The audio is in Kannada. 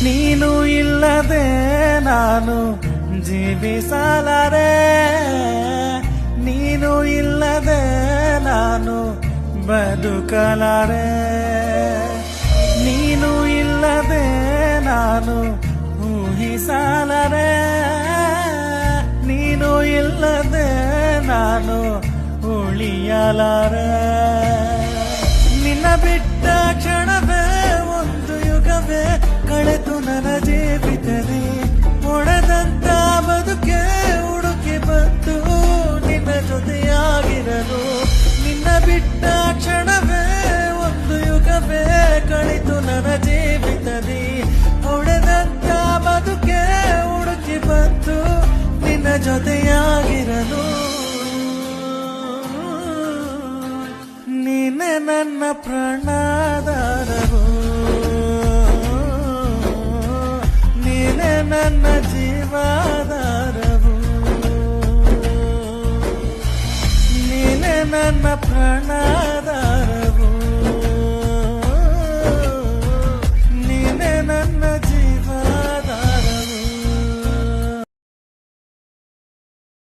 ನೀನು ಇಲ್ಲದೆ ನಾನು ಜೀವಿಸಲಾರೆ, ನೀನು ಇಲ್ಲದೆ ನಾನು ಬದುಕಲಾರೆ, ನೀನು ಇಲ್ಲದೆ ನಾನು ಊಹಿಸಲಾರೆ, ನೀನು ಇಲ್ಲದೆ ನಾನು ಉಳಿಯಲಾರೆ. ನಿನ್ನ ಬಿಟ್ಟ ಕ್ಷಣವೇ ಒಂದು ಯುಗವೇ ಕಳೆದು ನನ್ನ ಜೀವಿತದೆ, ಒಡೆದಂತ ಬದುಕೆ ಹುಡುಕಿ ಬಂತು ನಿನ್ನ ಜೊತೆಯಾಗಿರಲು. ನಿನ್ನ ಬಿಟ್ಟ ಕ್ಷಣವೇ ಒಂದು ಯುಗವೇ ಕಳೆದು ನನ್ನ ಜೀವಿತದೆ, ಒಡೆದಂತ ಬದುಕೆ ಹುಡುಕಿ ಬಂತು ನಿನ್ನ ಜೊತೆಯಾಗಿರಲು. ನೀನೆ ನನ್ನ ಪ್ರಾಣಾಧಾರವು, ನೀನೆ ನನ್ನ ಜೀವಾಧಾರವು, ನೀನೆ ನನ್ನ ಪ್ರಾಣ